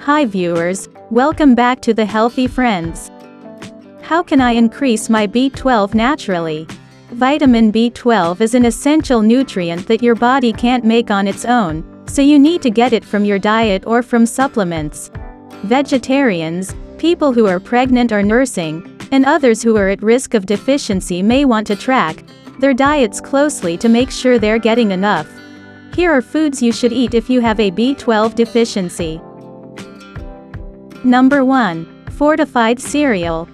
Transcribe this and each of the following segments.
Hi viewers, welcome back to the Healthy Friends. How can I increase my B12 naturally? Vitamin B12 is an essential nutrient that your body can't make on its own, so you need to get it from your diet or from supplements. Vegetarians, people who are pregnant or nursing, and others who are at risk of deficiency may want to track their diets closely to make sure they're getting enough. Here are foods you should eat if you have a B12 deficiency. Number 1. Fortified cereal.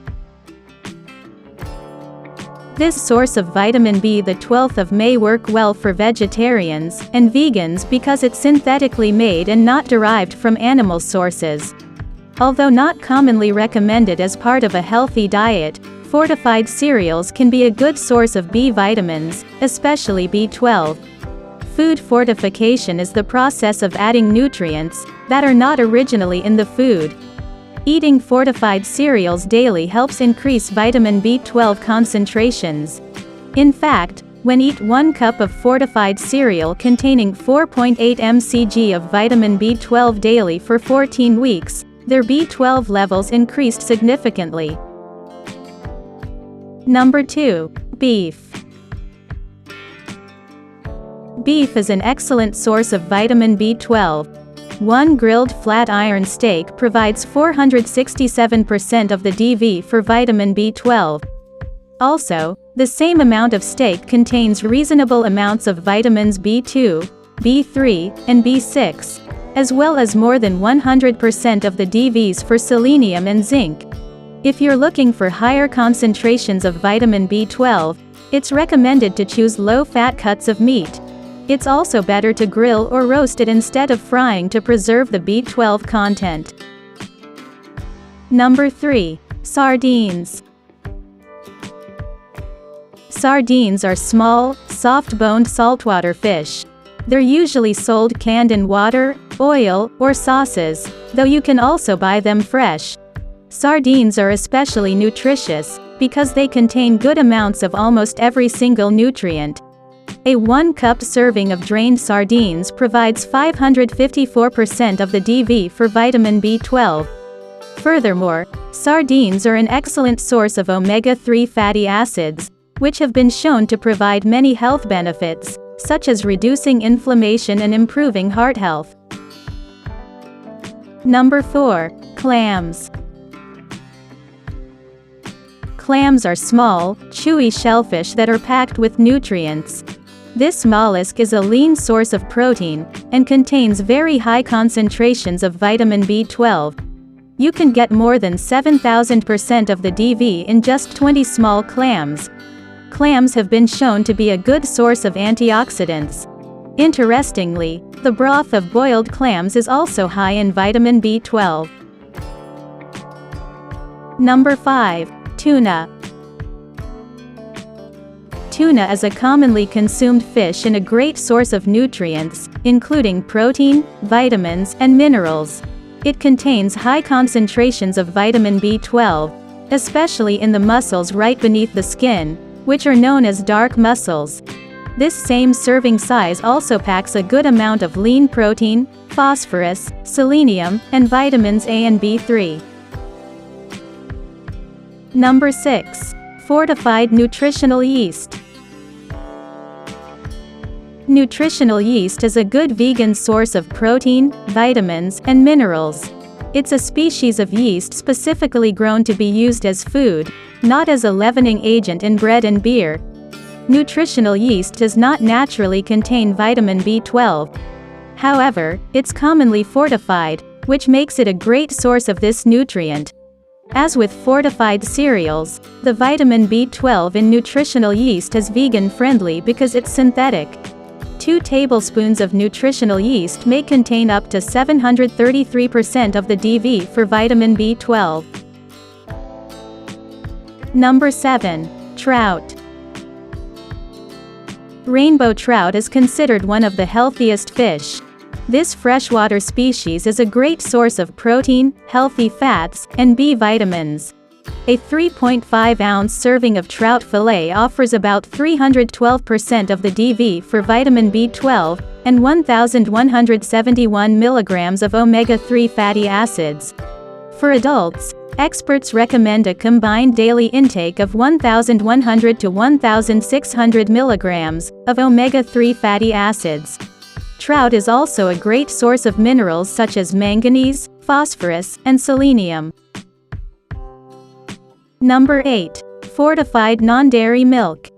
This source of vitamin B12 may work well for vegetarians and vegans because it's synthetically made and not derived from animal sources. Although not commonly recommended as part of a healthy diet, fortified cereals can be a good source of B vitamins, especially B12. Food fortification is the process of adding nutrients that are not originally in the food. Eating fortified cereals daily helps increase vitamin B12 concentrations. In fact, when eat 1 cup of fortified cereal containing 4.8 mcg of vitamin B12 daily for 14 weeks, their B12 levels increased significantly. Number 2. Beef. Beef is an excellent source of vitamin B12. One grilled flat iron steak provides 467% of the DV for vitamin B12. Also, the same amount of steak contains reasonable amounts of vitamins B2, B3, and B6, as well as more than 100% of the DVs for selenium and zinc. If you're looking for higher concentrations of vitamin B12, it's recommended to choose low-fat cuts of meat. It's also better to grill or roast it instead of frying to preserve the B12 content. Number 3. Sardines. Sardines are small, soft-boned saltwater fish. They're usually sold canned in water, oil, or sauces, though you can also buy them fresh. Sardines are especially nutritious because they contain good amounts of almost every single nutrient. A 1-cup serving of drained sardines provides 554% of the DV for vitamin B12. Furthermore, sardines are an excellent source of omega-3 fatty acids, which have been shown to provide many health benefits, such as reducing inflammation and improving heart health. Number 4. Clams. Clams are small, chewy shellfish that are packed with nutrients. This mollusk is a lean source of protein, and contains very high concentrations of vitamin B12. You can get more than 7,000% of the DV in just 20 small clams. Clams have been shown to be a good source of antioxidants. Interestingly, the broth of boiled clams is also high in vitamin B12. Number 5. Tuna. Tuna is a commonly consumed fish and a great source of nutrients, including protein, vitamins, and minerals. It contains high concentrations of vitamin B12, especially in the muscles right beneath the skin, which are known as dark muscles. This same serving size also packs a good amount of lean protein, phosphorus, selenium, and vitamins A and B3. Number 6. Fortified nutritional yeast. Nutritional yeast is a good vegan source of protein, vitamins, and minerals. It's a species of yeast specifically grown to be used as food, not as a leavening agent in bread and beer. Nutritional yeast does not naturally contain vitamin B12. However, it's commonly fortified, which makes it a great source of this nutrient. As with fortified cereals, the vitamin B12 in nutritional yeast is vegan-friendly because it's synthetic. 2 tablespoons of nutritional yeast may contain up to 733% of the DV for vitamin B12. Number 7. Trout. Rainbow trout is considered one of the healthiest fish. This freshwater species is a great source of protein, healthy fats, and B vitamins. A 3.5-ounce serving of trout fillet offers about 312% of the DV for vitamin B12, and 1,171 milligrams of omega-3 fatty acids. For adults, experts recommend a combined daily intake of 1,100 to 1,600 milligrams of omega-3 fatty acids. Trout is also a great source of minerals such as manganese, phosphorus, and selenium. Number 8. Fortified non-dairy milk.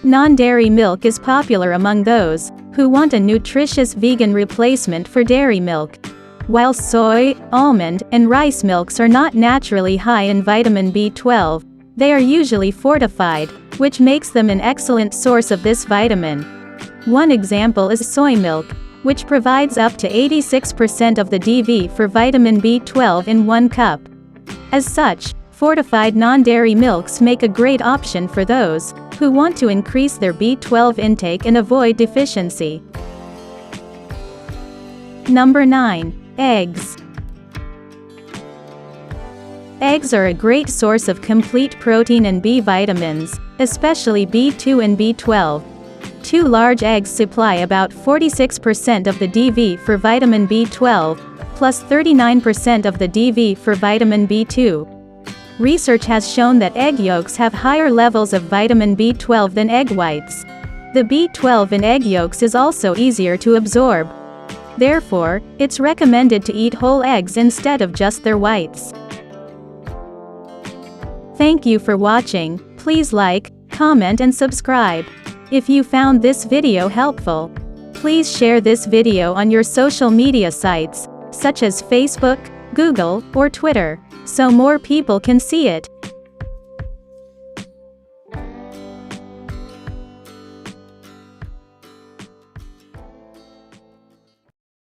Non-dairy milk is popular among those who want a nutritious vegan replacement for dairy milk. While soy, almond, and rice milks are not naturally high in vitamin B12, they are usually fortified, which makes them an excellent source of this vitamin. One example is soy milk, which provides up to 86% of the DV for vitamin B12 in 1 cup. As such, fortified non-dairy milks make a great option for those who want to increase their B12 intake and avoid deficiency. Number 9. Eggs. Eggs are a great source of complete protein and B vitamins, especially B2 and B12. 2 large eggs supply about 46% of the DV for vitamin B12, plus 39% of the DV for vitamin B2. Research has shown that egg yolks have higher levels of vitamin B12 than egg whites. The B12 in egg yolks is also easier to absorb. Therefore, it's recommended to eat whole eggs instead of just their whites. Thank you for watching. Please like, comment and subscribe. If you found this video helpful, please share this video on your social media sites, such as Facebook, Google, or Twitter, so more people can see it.